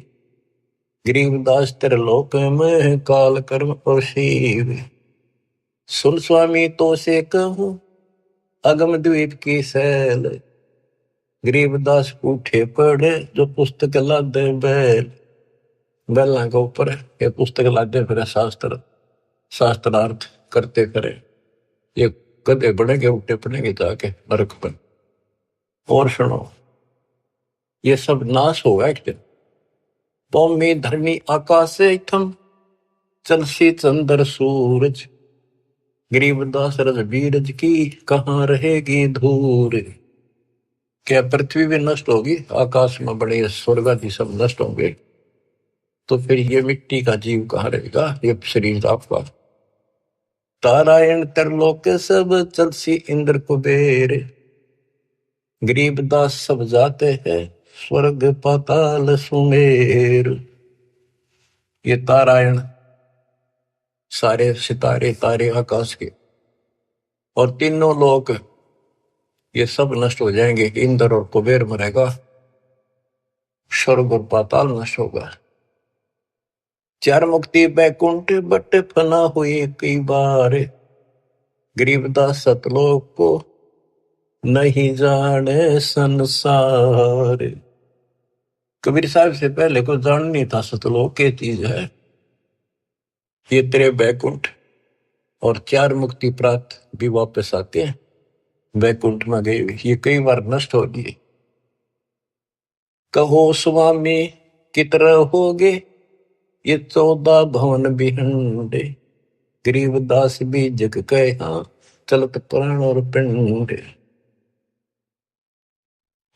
गरीबदास तेरे लोक में काल कर्म और शिव। सुन स्वामी तो से कहूं अगम द्वीप की सैल, गरीबदास उठे पड़े जो पुस्तक लादे बैल। बैला के ऊपर ये पुस्तक लादे फिर शास्त्रार्थ करते फिरे, ये गधे बनेंगे उठे पड़ेंगे जाके नरक पर। और सुनो, ये सब नाश होगा एक दिन। भूमि धरनी आकाश थम चलसी चंद्र सूरज, गरीबदास रज बीरज की कहाँ रहेगी धूर। क्या पृथ्वी भी नष्ट होगी, आकाश में बड़े स्वर्ग आदि सब नष्ट होंगे, तो फिर ये मिट्टी का जीव कहाँ रहेगा, ये शरीर आपका। तारायण तरलोक सब चलसी इंद्र कुबेर, गरीबदास सब जाते हैं स्वर्ग पाताल सुमेर। ये तारायण सारे सितारे तारे आकाश के और तीनों लोक ये सब नष्ट हो जाएंगे। इंद्र और कुबेर मरेगा, स्वर्ग और पाताल नष्ट होगा। चार मुक्ति बैकुंठ बट फना हुई कई बार, गरीबदास सतलोक को नहीं जाने संसार। कबीर साहब से पहले को जान नहीं था सतलोक के चीज है। ये तेरे बैकुंठ और चार मुक्ति प्राप्त भी वापस आते हैं, बैकुंठ में गए ये कई बार नष्ट हो गए। कहो स्वामी कितने हो गए ये 14 भवन बिहंडे, गरीबदास भी जग कहा चलत प्राण और पिंड।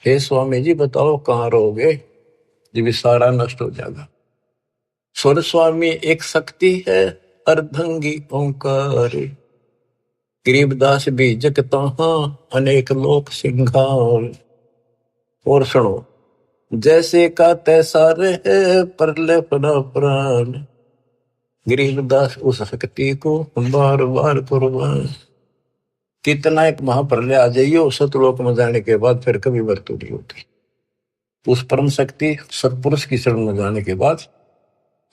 हे स्वामी जी बताओ कहाँ रहोगे जब सारा नष्ट हो जाएगा। स्वर स्वामी एक शक्ति है अर्धंगी ओंकार, गरीबदास भी जग तहाँ अनेक लोक सिंगार। और सुनो, जैसे का तैसा रहे परले पड़ा प्राण, गरीबदास उस शक्ति को बार बार कुर्बान। कितना एक महाप्रलय आ जाइए सतलोक में जाने के बाद फिर कभी मृत्यु नहीं होती। उस परम शक्ति सतपुरुष की शरण में जाने के बाद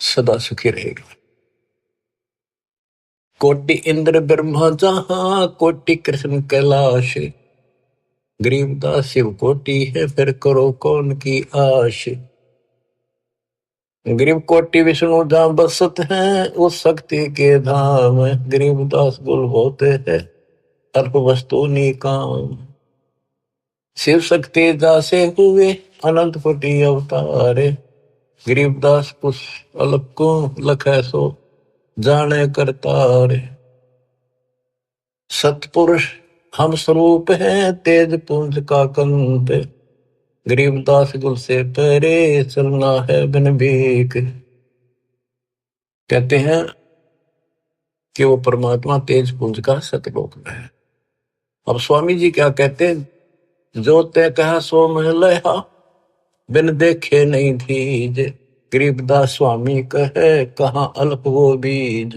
सदा सुखी रहेगा। कोटि इंद्र ब्रह्मा जहां कोटि कृष्ण कैलाश, गरीबदास शिव कोटि है फिर करो कौन की आश। गरीब कोटि विष्णु जहां बसत हैं उस शक्ति के धाम, गरीबदास गुल होते हैं अल्प वस्तु निकाम। शिव शक्ति दासे हुए अनंत कोटि अवतारे, गरीबदास कुछ अल्प को लखे सो जाने करतारे। सतपुरुष हम स्वरूप हैं तेज पुंज का कंत, गरीबदास गुल से परे चलना है बिन भीख। कहते हैं कि वो परमात्मा तेज पुंज का सतलोक में है। अब स्वामी जी क्या कहते हैं, जो तय कहा सो महलया बिन देखे नहीं धीज, गरीबदास स्वामी कहे कहाँ अल्प वो बीज।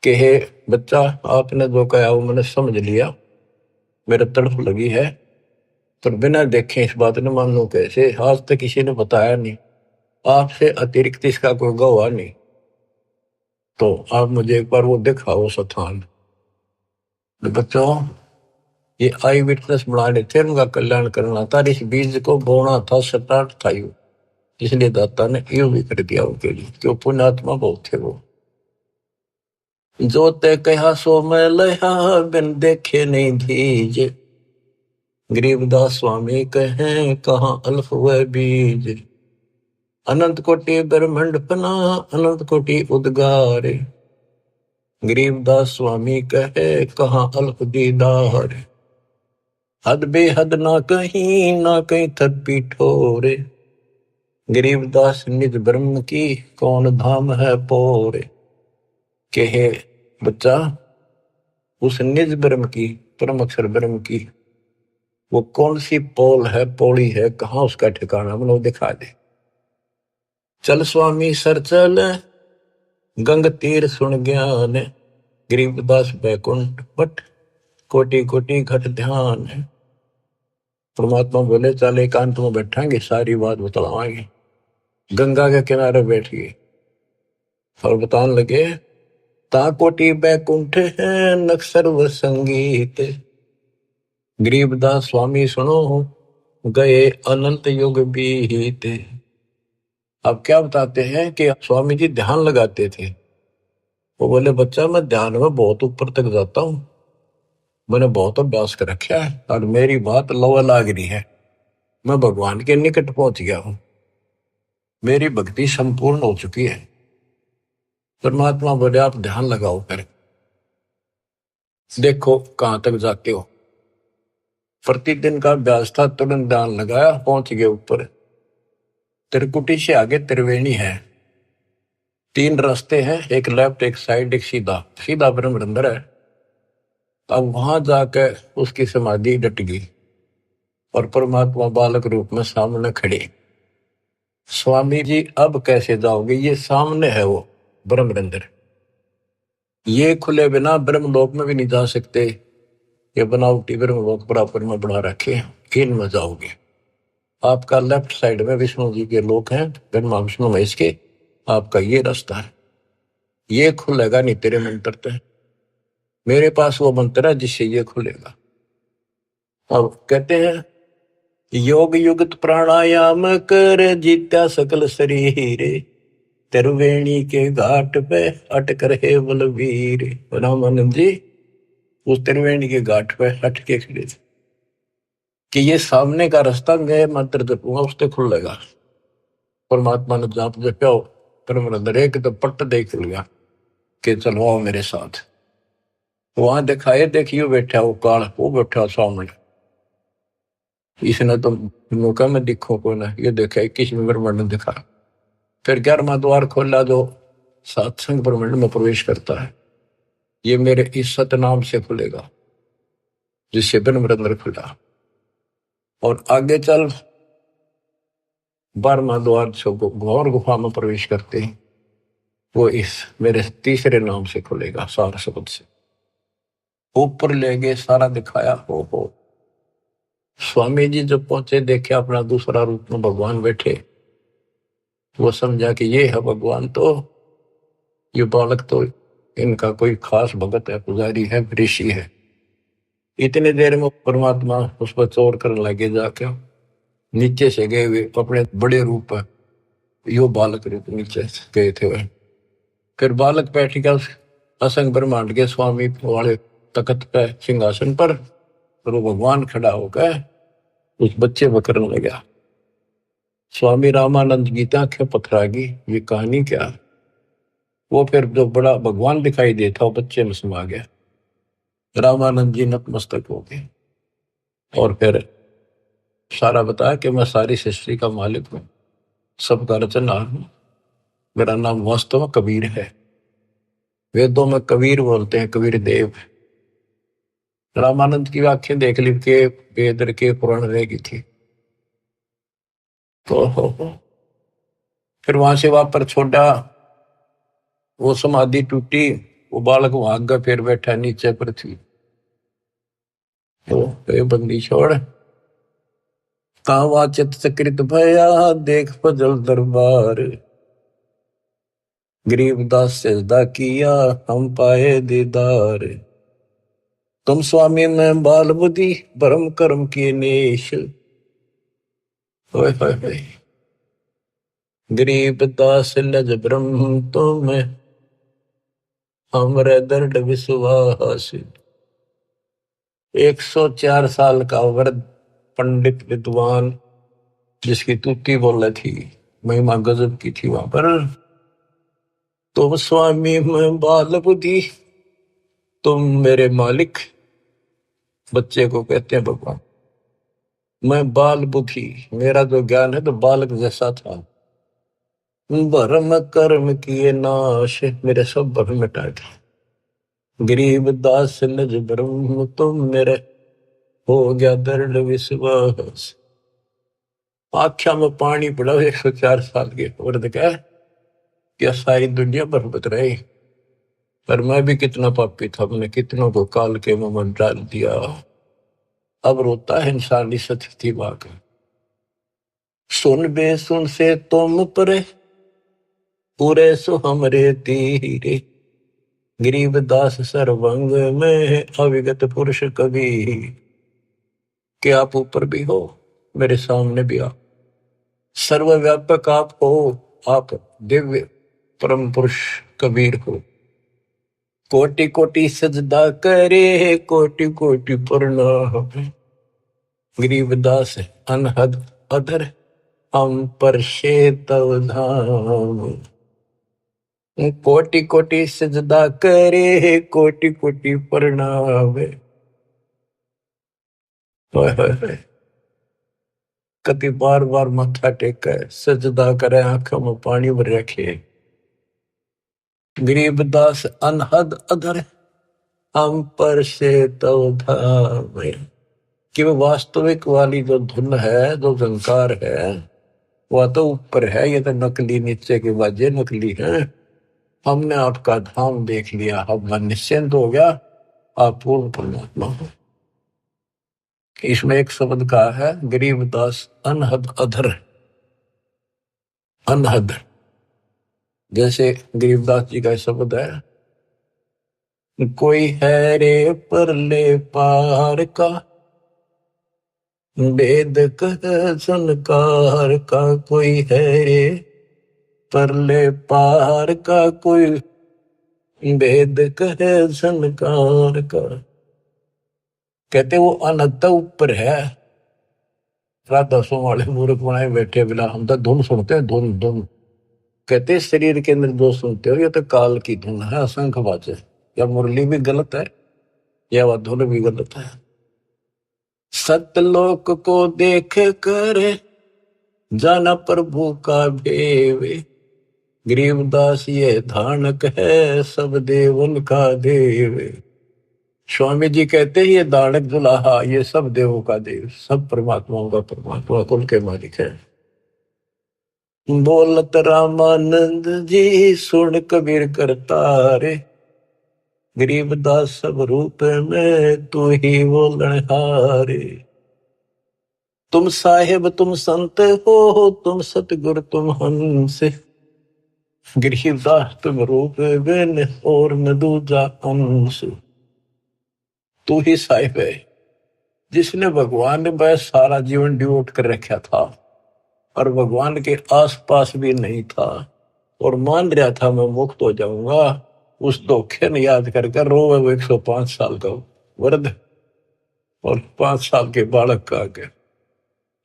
कहे बच्चा आपने जो कहा वो मैंने समझ लिया, मेरे तड़फ लगी है, पर बिना देखे इस बात ने मान लो कैसे। आज तक किसी ने बताया नहीं, आपसे अतिरिक्त इसका कोई गवाह नहीं, तो आप मुझे एक बार वो दिखाओ स्थान। बच्चों ये आई विटनेस बनाने थे, उनका कल्याण करना था, इस बीज को बोना था, स्टार्ट था यू। इसलिए दाता ने यूं भी कर दिया उनके लिए, क्यों पुण्यात्मा बहुत थे वो। जो ते कहा सो मैं लया, बिन देखे नहीं धीज। गरीबदास स्वामी कहें कहाँ अल्फ व बीज। अनंत कोटि ब्रह्मांड पना, अनंत कोटि उद्गार। गरीबदास स्वामी कहे कहाँ अल्प दीदार। हद बेहद ना कहीं थप्पी ठोरे। गरीबदास निज ब्रह्म की, कौन धाम है पोरे। कहे बच्चा, उस निज ब्रह्म की, परम अक्षर ब्रह्म की वो कौन सी पोल है, पौड़ी है, कहाँ उसका ठिकाना, मतलब दिखा दे। चल स्वामी सर चल, गंग तीर सुन ज्ञान। गरीबदास बैकुंठ बट, कोटि कोटि घट ध्यान। परमात्मा बोले चल एकांत में बैठांगे, सारी बात बतलावाएंगे। गंगा के किनारे बैठ गए और बताने लगे, ता कोटि बैकुंठ है नक्सर व संगीत। गरीबदास स्वामी सुनो, गए अनंत युग बीत। अब क्या बताते हैं कि स्वामी जी ध्यान लगाते थे। वो बोले बच्चा मैं ध्यान में बहुत ऊपर तक जाता हूँ, मैंने बहुत अभ्यास कर रखा है और मेरी बात लवा लाग रही है, मैं भगवान के निकट पहुंच गया हूं, मेरी भक्ति संपूर्ण हो चुकी है। परमात्मा बोले आप ध्यान लगाओ, कर देखो कहां तक जाते हो। प्रतिदिन का अभ्यास था, तुरंत ध्यान लगाया, पहुंच गए ऊपर। त्रिकुटी से आगे त्रिवेणी है, 3 रास्ते हैं, एक लेफ्ट एक साइड एक सीधा, सीधा ब्रह्म अंदर है। अब वहां जाकर उसकी समाधि डट गई और परमात्मा बालक रूप में सामने खड़े। स्वामी जी अब कैसे जाओगे, ये सामने है वो ब्रह्म अंदर, ये खुले बिना ब्रह्मलोक में भी नहीं जा सकते। ये बनावटी ब्रह्मलोक बराबर में बना रखे हैं, इनमें जाओगे। आपका लेफ्ट साइड में विष्णु जी के लोक हैं, ब्रह्मा विष्णु महेश के, आपका ये रास्ता है, ये खुलेगा नहीं तेरे मंत्र पे। मेरे पास वो मंत्र है जिससे ये खुलेगा। अब कहते हैं योग युक्त प्राणायाम कर, जीत्या सकल शरीर। त्रिवेणी के घाट पे अटक रहे बलवीर। रामानंद जी उस त्रिवेणी के घाट पे हट के खड़े थे कि ये सामने का रास्ता मैं मंत्र जपूंगा उससे खुलेगा। परमात्मा ने जाप जपा, परम एक तो पट्ट देख लिया कि चलो आओ मेरे साथ। वहां दिखाए, देखियो बैठा वो काल, वो बैठा सामने। इसने तो मौका में दिखो को ना, ये देखा 21 ब्रह्मांड ने दिखा। फिर 11वां द्वार खोला जो सत्संग ब्रह्मांड में प्रवेश करता है, ये मेरे इस सतनाम से खुलेगा, जिससे ब्रह्म खुला। और आगे चल 12वां द्वार से घोर गुफा में प्रवेश करते हैं, वो इस मेरे तीसरे नाम से खुलेगा, सार शब्द से। ऊपर ले गए, सारा दिखाया। हो स्वामी जी जब पहुंचे, देखे अपना दूसरा रूप में भगवान बैठे। वो समझा कि ये है भगवान, तो ये बालक तो इनका कोई खास भगत है, पुजारी है, ऋषि है। इतने देर में परमात्मा उस पर चोर करने लगे, जाके नीचे से गए हुए अपने बड़े रूप है, यो बालक रूप नीचे गए थे वह। फिर बालक बैठ गया उस असंग ब्रह्मांड के स्वामी वाले तख्त पे, सिंहासन पर, और वो भगवान खड़ा होकर उस बच्चे पर करने लगा। स्वामी रामानंद की आंखें पथरागी, ये कहानी क्या। वो फिर जो बड़ा भगवान दिखाई देता वो बच्चे में समा गया। रामानंद जी नतमस्तक हो गए और फिर सारा बताया कि मैं सारी सृष्टि का मालिक हूं, सबका रचनहार हूं, मेरा नाम वास्तव में कबीर है। वेदों में कबीर बोलते हैं, कबीर देव। रामानंद की आंखें देख ली के वेद के पुराण रहेगी थी। तो फिर वहां से वापस छोड़ा, वो समाधि टूटी, वो बालक वहां गया, फिर बैठा नीचे पृथ्वी। तो बंदी छोड़, कावा चित सकृत भया, देख फजल दरबार। गरीबदास सजदा किया, हम पाए दीदार। तुम स्वामी में बाल बुद्धि, भरम कर्म किए नेश। होए होए होए। गरीब दास लज ब्रह्म तुम हमरे दर्द विश्वास। 104 साल का वृद्ध पंडित विद्वान जिसकी तुति बोल थी, महिमा गजब की थी वहां पर। तुम स्वामी मैं बाल बुद्धि, तुम मेरे मालिक। बच्चे को कहते हैं भगवान। मैं बाल बुद्धि, मेरा जो ज्ञान है तो बालक जैसा था। भरम कर्म किए नाश, मेरे सब भरम मिटा दिए। गरीब दास निज ब्रह्म तुम मेरे, हो गया दृढ़ विश्वास। आख्या में पानी पड़ा 104 साल के वृद्ध का, क्या सारी दुनिया बरबत रही। पर मैं भी कितना पापी था, मैंने कितनों को काल के मुंह में डाल दिया। अब रोता है इंसानी स्थिति वाक। सुन बे सुन से तुम परे, पूरे सो हमरे तीरे। गरीब दास सर्वंग में अविगत पुरुष कवि। कि आप ऊपर भी हो, मेरे सामने भी आप, सर्वव्यापक आप हो, आप दिव्य परम पुरुष कबीर हो। कोटि कोटि सजदा करे, कोटि कोटि प्रणाम। गरीबदास अनहद अधर, हम पर तव धाम। कोटि कोटि सजदा करे, कोटि कोटि प्रणाम। कति बार बार मत्था टेके सजदा करे, आंखों में पानी भर रखे। गरीबदास अनहद अधर, हम पर तव धाम। कि वो वास्तविक वाली जो धुन है, जो झंकार है, वह तो ऊपर है, ये तो नकली नीचे के बाजे नकली है। हमने आपका धाम देख लिया, अब मन निश्चिंत हो गया, आप पूर्ण परमात्मा हो। इसमें एक शब्द का है गरीबदास अनहद अधर। अनहद जैसे गरीबदास जी का शब्द है, कोई है रे परले पार का, वेद कह संकार का। कोई है रे परले पार का, कोई वेद कहे संकार का। कहते वो अनंत ऊपर है। राधा सो वाले मूर्ख बनाए बैठे बिना, हम तो धुन सुनते हैं, धुन धुन। कहते शरीर के अंदर जो सुनते हो ये तो काल की धुन है, असंख बाजे। या मुरली भी गलत है, या वह धुन भी गलत है। सतलोक को देख कर जाना प्रभु का भेवे। गरीबदास ये धानक है, सब देवन का देव। स्वामी जी कहते हैं ये दानक दुल्हा, ये सब देवों का देव, सब परमात्माओं का परमात्मा, कुल के मालिक है। बोलत रामानंद जी सुन कबीर करतारे, गरीबदास सब रूप में तू ही बोलनहारे। तुम साहेब तुम संत हो, तुम सतगुरु तुम हंस। गरीबदास तुम रूप बिन और न दूजा अंश। तू ही साहिब है जिसने भगवान ने बस सारा जीवन डिवोट कर रखा था और भगवान के आसपास भी नहीं था और मान रहा था मैं मुक्त हो जाऊंगा। उस धोखे ने याद कर रोवे वो 105 साल का वृद्ध और 5 साल के बालक का आगे।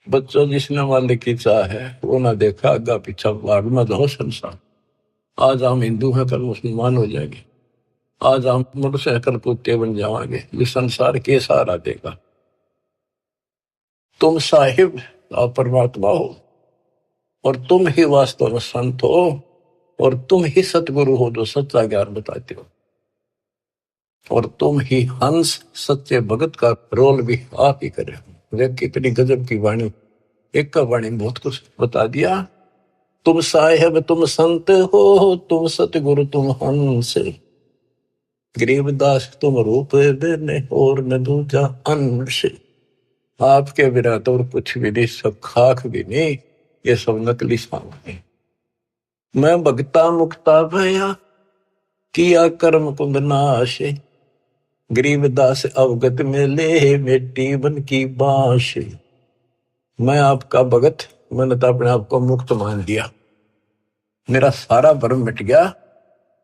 बच्चों जिसने मालिक की चाह है वो ना देखा आगा पीछा, भाग में दो संसार। आज हम हिंदू हैं, कल मुसलमान हो जाएंगे। आज हम मोटरसाइकिल कुत्ते बन जाएंगे, ये संसार के सहारा देगा। तुम साहिब आप परमात्मा हो और तुम ही वास्तव में संत हो और तुम ही सतगुरु हो जो सच्चा ज्ञान बताते हो और तुम ही हंस सच्चे भगत का रोल भी आप ही करे। कितनी गजब की वाणी, एक का वाणी बहुत कुछ बता दिया। तुम साहेब तुम संत हो, तुम सतगुरु तुम हंस। गरीबदास तुम रूप देने और न दूजा अंश। आपके बिना तो और कुछ भी नहीं, सब खाक भी नहीं, ये सब नकली सामान। मैं भगता मुक्ता भया, किया कर्म कुंद नाश। गरीबदास अवगत में ले मिट्टी बन की बांश। मैं आपका भगत, मैंने तो अपने आप को मुक्त मान लिया। मेरा सारा भरम मिट गया,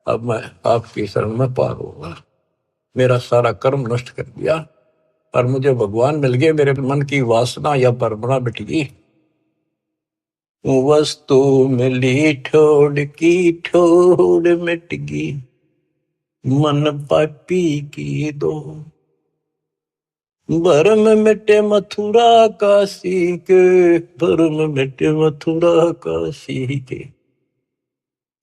अब मैं आपकी शरण में पार होगा। मेरा सारा कर्म नष्ट कर दिया और मुझे भगवान मिल गए। मेरे मन की वासना या परमना मिट गई। वस्तु मिली ठोड़ की ठोड़ मिट गई, मन पापी की दो। भरम मिटे मथुरा काशी के, भरम मिटे मथुरा काशी के,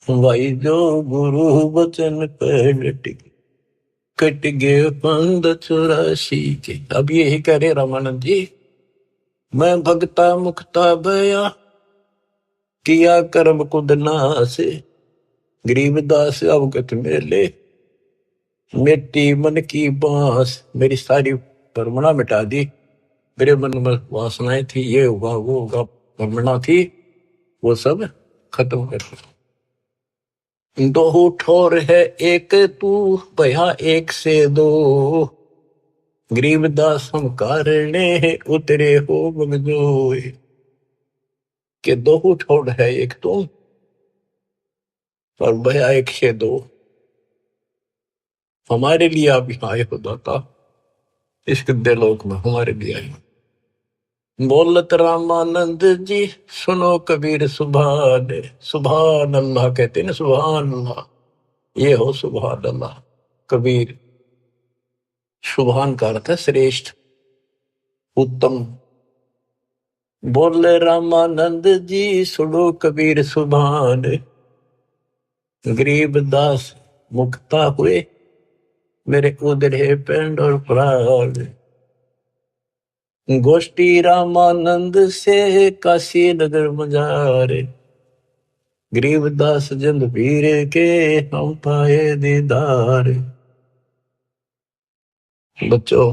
भाई जो गुरु वचन पे डट गए, कट गए पंद 84 के। अब यही कह रहे रामानंद जी, मैं भगता मुक्ता भया, किया कर्म कुद नासे, गरीबदास अवगत मेले, मिट्टी मन की बांस। मेरी सारी परमना मिटा दी। मेरे मन में वासनाएं थी, ये होगा वो होगा, परमना थी, वो सब खत्म कर दी। दो ठोर है एक तू, भया एक से दो, गरीबदास हम कारणे उतरे हो बगजोए। के दो ठोर है एक तू और भया एक से दो। हमारे लिए आप यहाँ आए हो दाता, इस गद्दे लोक में हमारे लिए आए। बोलत रामानंद जी सुनो कबीर सुभान, सुभान अल्लाह कहते ना, सुभान अल्लाह, ये हो सुभान अल्लाह। कबीर, सुभान का अर्थ है श्रेष्ठ, उत्तम। बोले रामानंद जी सुनो कबीर सुभान, गरीबदास मुक्ता हुए, मेरे उधरे पेंड और प्राण। गोष्ठी रामानंद से काशी नगर मजारे, गरीबदास जंद पीर के हम पाए दीदार। बच्चों,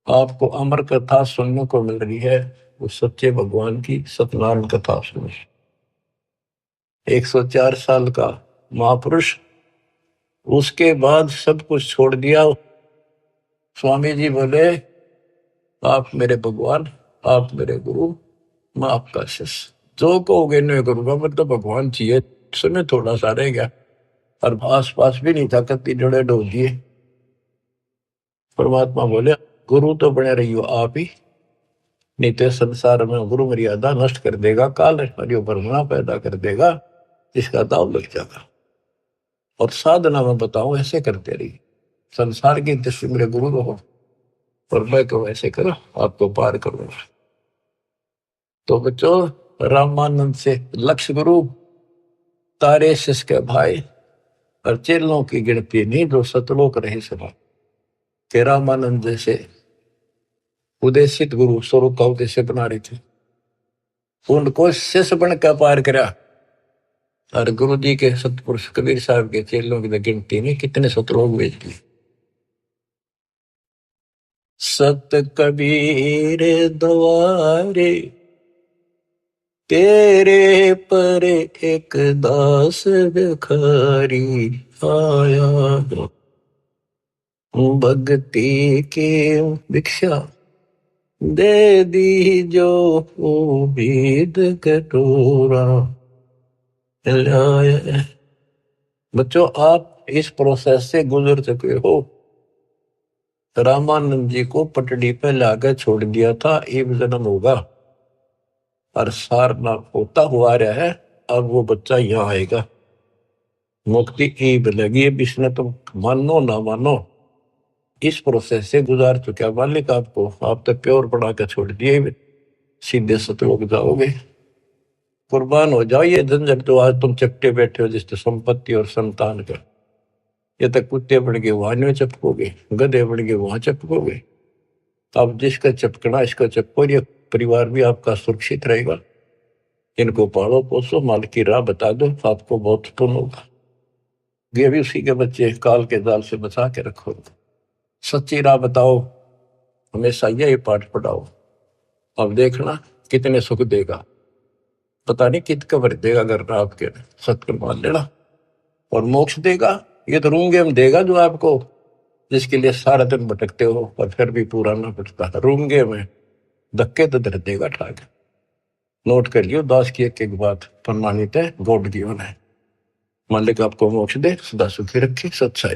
आपको अमर कथा सुनने को मिल रही है, उस सच्चे भगवान की सत्यनारायण कथा सुनी। 104 साल का महापुरुष, उसके बाद सब कुछ छोड़ दिया। स्वामी जी बोले, आप मेरे भगवान, आप मेरे गुरु, मैं आपका शिष्य, जो कहोगे नहीं करूंगा। मतलब भगवान चाहिए, समय थोड़ा सा रह गया और आस पास भी नहीं था, कत्ती जड़े डो दिए। परमात्मा बोले, गुरु तो बने रही हो आप ही, नहीं तो संसार में गुरु मर्यादा नष्ट कर देगा, काल परमना पैदा कर देगा, इसका दाव लग जाएगा। और साधना में बताऊं, ऐसे करते रही, संसार की दृष्टि मेरे गुरु रहो और मैं को ऐसे करो, आपको पार करूंगा। तो बच्चों, रामानंद से लक्ष्य गुरु, तारे शिष्य के भाई और चेलों की गिनती नहीं जो सतलोक रहे सभा के। रामानंद जैसे उदेशित गुरु स्वरूप का उद्देश्य बना रहे थे, उनको शिष्य बन कर पार करा। और गुरु जी के सतपुरुष कबीर साहब के चेलों की गिनती नहीं, कितने सतलोक भेज दिए। सत कबीर द्वारे, तेरे पर एक दास भिखारी आया, भक्ति की भिक्षा दे दी जो उम्मीद कटोरा लाया। बच्चों, आप इस प्रोसेस से गुजर चुके हो। रामानंद जी को पटड़ी पे लाकर छोड़ दिया था, एक जन्म होगा और सारनाथ होता हुआ रहा है। अब वो बच्चा यहाँ आएगा, मुक्ति ईब लगी। अब इसने तो मानो ना मानो इस प्रोसेस से गुजार चुका मालिक आपको। आप तो प्योर बना कर छोड़ दिए, सीधे सतलोक जाओगे। कुर्बान हो जाओ ये झंझट तो आज तुम चपटे बैठे हो, जिससे संपत्ति और संतान का। ये तक कुत्ते बन के वहां नहीं चपकोगे, गधे बन के वहां चपकोगे। अब जिसका चपकना इसका चपको, ये परिवार भी आपका सुरक्षित रहेगा। इनको पालो पोसो, माल की राह बता दो, आपको बहुत पुण्य होगा। ये भी उसी के बच्चे, काल के जाल से बचा के रखो। सच्ची राह बताओ, हमेशा यही पाठ पढ़ाओ। अब देखना कितने सुख देगा, पता नहीं कित कबर देगा। अगर आपके सत्य मान लेना, और मोक्ष देगा, ये तो रूंगे में देगा जो आपको, जिसके लिए सारा दिन भटकते हो और फिर भी पूरा ना पड़ता। रूंगे में धक्के तो दर देगा ठाक। नोट करियो, दास की एक एक बात प्रमाणित है गॉड गिवन है। मालिक आपको मोक्ष दे, सदा सुखी रखे, सत्साई।